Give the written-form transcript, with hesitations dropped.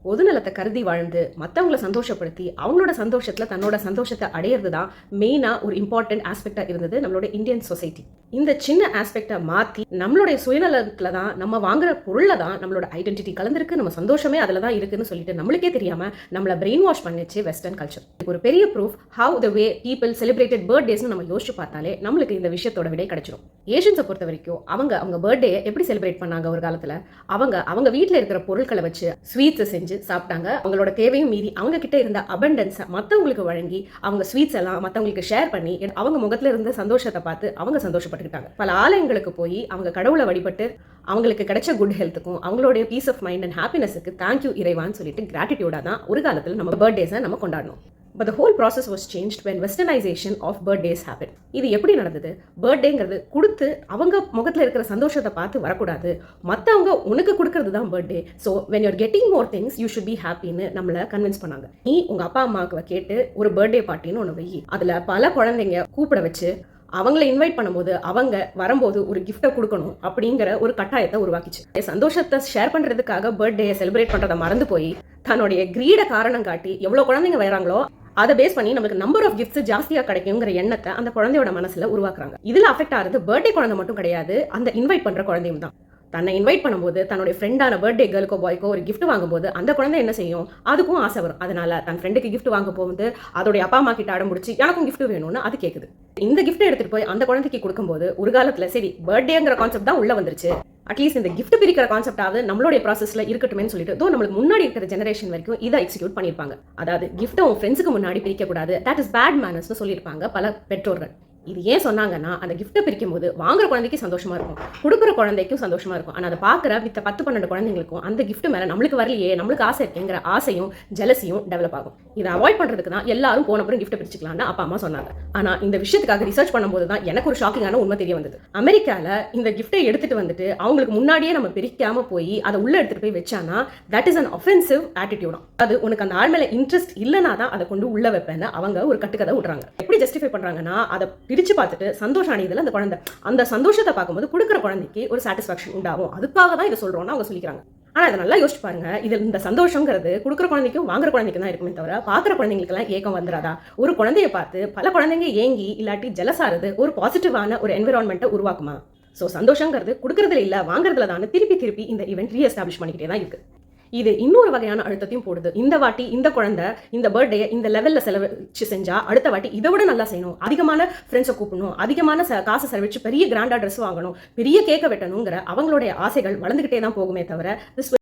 பொதுநலத்தை கருதி வாழ்ந்து மற்றவங்கள சந்தோஷப்படுத்தி அவங்களோட சந்தோஷத்தில் தன்னோட சந்தோஷத்தை அடையிறது தான் மெயினாக ஒரு இம்பார்ட்டன்ட் ஆஸ்பெக்டாக இருந்தது நம்மளோட இந்தியன் சொசைட்டி. இந்த சின்ன ஆஸ்பெக்டை மாற்றி நம்மளுடைய சுயநலத்தில் தான் நம்ம வாங்குற பொருளில் தான் நம்மளோட ஐடென்டிட்டி கலந்துருக்கு, நம்ம சந்தோஷமே அதில் தான் இருக்குன்னு சொல்லிட்டு நம்மளுக்கே தெரியாமல் நம்மளை பிரெயின் வாஷ் பண்ணிச்சு வெஸ்டர்ன் கல்ச்சர். ஒரு பெரிய proof how the way people celebrated பர்த்டேஸ்னு நம்ம யோசிச்சு பார்த்தாலே நம்மளுக்கு இந்த விஷயத்தோட விடை கிடைச்சிடும். ஏஷியன்ஸை பொறுத்த வரைக்கும் அவங்க பர்த்டே எப்படி செலிப்ரேட் பண்ணாங்க? ஒரு காலத்தில் அவங்க வீட்டில் இருக்கிற பொருட்களை வச்சு ஸ்வீட்ஸை செஞ்சு சாப்பிட்டாங்க. அவங்களோட தேவையும் மீறி அவங்க கிட்ட இருந்த அபண்டன்ஸை மற்றவங்களுக்கு வழங்கி அவங்க ஸ்வீட்ஸ் எல்லாம் மற்றவங்களுக்கு ஷேர் பண்ணி அவங்க முகத்துல இருந்த சந்தோஷத்தை பார்த்து அவங்க சந்தோஷப்பட்டுக்கிட்டாங்க. பல ஆலயங்களுக்கு போய் அவங்க கடவுளை வழிபட்டு அவங்களுக்கு கிடைச்ச குட் ஹெல்த்துக்கும் அவங்களுடைய பீஸ் ஆஃப் மைண்ட் அண்ட் ஹாப்பினஸுக்கு தேங்க்யூ இறைவான்னு சொல்லிட்டு கிராட்டிடியூடா தான் ஒரு காலத்தில் நம்ம பர்த்டேஸை நம்ம கொண்டாடணும். But the whole process was changed when westernization of birthdays happened. இது எப்படி நடந்தது? பர்த்டேங்கிறது கொடுத்து அவங்க முகத்தில் இருக்கிற சந்தோஷத்தை பார்த்து வரக்கூடாது, மற்றவங்க உனக்கு கொடுக்கறது தான் birthday. So when you're getting more things you should be happyன்னு நம்மளை கன்வின்ஸ் பண்ணாங்க. நீ உங்கள் அப்பா அம்மாவுக்கு கேட்டு ஒரு பர்த்டே பார்ட்டின்னு ஒன்று வை, அதில் பல குழந்தைங்க கூப்பிட வச்சு அவங்கள இன்வைட் பண்ணும்போது அவங்க வரும்போது ஒரு கிஃப்ட்டை கொடுக்கணும் அப்படிங்கிற ஒரு கட்டாயத்தை உருவாக்கிச்சு. சந்தோஷத்தை ஷேர் பண்ணுறதுக்காக பர்த்டேயை செலிப்ரேட் பண்ணுறதை மறந்து போய் தன்னுடைய கிரீட காரணம் காட்டி எவ்வளோ குழந்தைங்க வராங்களோ அதை பேஸ் பண்ணி நமக்கு நம்பர் ஆஃப் கிஃப்ட்ஸ் ஜாஸ்தியாக கிடைக்குங்கிற எண்ணத்தை அந்த குழந்தையோட மனசுல உருவாக்குறாங்க. இதில் அஃபெக்ட் ஆகிறது பர்த்டே குழந்தை மட்டும் கிடையாது, அந்த இன்வைட் பண்ணுற குழந்தையும் தான். தன்னை இன்வைட் பண்ணும்போது தன்னுடைய ஃப்ரெண்டான பர்த்டே கேர்ளுக்கோ பாய்க்கோ ஒரு கிஃப்ட் வாங்கும்போது அந்த குழந்தை என்ன செய்யும்? அதுக்கும் ஆசை வரும். அதனால தன் ஃப்ரெண்டுக்கு கிஃப்ட் வாங்க போகும்போது அதோடைய அப்பா அம்மா கிட்ட அடம் முடிச்சு எனக்கும் கிஃப்ட் வேணும்னு அது கேட்குது. இந்த கிஃப்ட் எடுத்துட்டு போய் அந்த குழந்தைக்கு கொடுக்கும்போது ஒரு காலத்துல சரி பர்த்டேங்கிற கான்செப்ட் தான் உள்ள வந்துருச்சு, அட்லீஸ்ட் இந்த கிஃப்ட் பிரிக்கிற கான்செப்டாவது நம்மளுடைய ப்ராசஸ்ல இருக்கட்டுமே சொல்லிட்டு தோ நம்மளுக்கு முன்னாடி இருக்கிற ஜெனரேஷன் வரைக்கும் இதை எக்ஸிக்யூட் பண்ணியிருப்பாங்க. அதாவது கிஃப்ட்டை உன் ஃப்ரெண்ட்ஸுக்கு முன்னாடி பிரிக்க கூடாது, தட் இஸ் பேட் மேனர்ஸ்னு சொல்லியிருப்பாங்க பல பெற்றோர்கள். இது ஏன் சொன்னாங்கன்னா அந்த கிஃப்ட்டை பிரிக்கும் போது வாங்குற குழந்தைக்கு சந்தோஷமா இருக்கும், கொடுக்குற குழந்தைக்கும் சந்தோஷமா இருக்கும். ஆனால் அதை பார்க்குற மித்த 10-12 குழந்தைங்களுக்கும் அந்த கிஃப்ட் மேலே நம்மளுக்கு வரலையே, நம்மளுக்கு ஆசை இருக்குங்கிற ஆசையும் ஜெலசியும் டெவலப் ஆகும். இதை அவாய்ட் பண்ணுறதுக்கு தான் எல்லாரும் போன அப்புறம் கிஃப்ட்டை பிரிச்சுக்கலாம்னு அப்பா அம்மா சொன்னாங்க. ஆனால் இந்த விஷயத்துக்காக ரிசர்ச் பண்ணும்போது தான் எனக்கு ஒரு ஷாக்கிங்கான உண்மை தெரிய வந்தது. அமெரிக்காவில் இந்த கிஃப்ட்டை எடுத்துட்டு வந்துட்டு அவங்களுக்கு முன்னாடியே நம்ம பிரிக்காம போய் அதை உள்ள எடுத்துட்டு போய் வச்சானா that is an offensive attitude. அது உனக்கு அந்த ஆள் மேலே இன்ட்ரெஸ்ட் இல்லைனா தான் அதை கொண்டு உள்ள வைப்பேன்னு அவங்க ஒரு கட்டுக்கதை விடுறாங்க. எப்படி ஜஸ்டிஃபை பண்றாங்கன்னா அதை பிரிச்சு பார்த்துட்டு சந்தோஷம் அடையுதுல அந்த குழந்தை, அந்த சந்தோஷத்தை பார்க்கும்போது கொடுக்குற குழந்தைக்கு ஒரு சாட்டிஸ்ஃபேக்ஷன் உண்டாகும், அதுக்காக தான் இதை சொல்றோம்னு அவங்க சொல்லிக்கிறாங்க. ஆனா இதை நல்லா யோசிச்சு பாருங்க, இதில் இந்த சந்தோஷங்கிறது கொடுக்குற குழந்தைக்கும் வாங்குற குழந்தைக்கும் தான் இருக்குமே தவிர பார்க்குற குழந்தைங்களுக்கெல்லாம் ஏக்கம் வந்துடாதா? ஒரு குழந்தைய பார்த்து பல குழந்தைங்க ஏங்கி இல்லாட்டி ஜெலஸாறது ஒரு பாசிட்டிவான ஒரு என்விரான்மெண்ட்டை உருவாக்குமா? ஸோ சந்தோஷங்கிறது கொடுக்கறதுல இல்லை வாங்குறதுல தான் திருப்பி இந்த ஈவெண்ட் ரீஎஸ்டாப்ளிஷ் பண்ணிக்கிட்டே தான் இருக்கு. இது இன்னொரு வகையான அழுத்தத்தையும் போடுது. இந்த வாட்டி இந்த குழந்தை இந்த பர்த்டே இந்த லெவலில் செலவழிச்சு செஞ்சா அடுத்த வாட்டி இதை விட நல்லா செய்யணும், அதிகமான ஃப்ரெண்ட்ஸை கூப்பிடணும், அதிகமான காசை செலவழிச்சு பெரிய கிராண்டா ட்ரெஸ் வாங்கணும், பெரிய கேக்கை வெட்டணுங்கிற அவங்களுடைய ஆசைகள் வளர்ந்துக்கிட்டே தான் போகுமே தவிர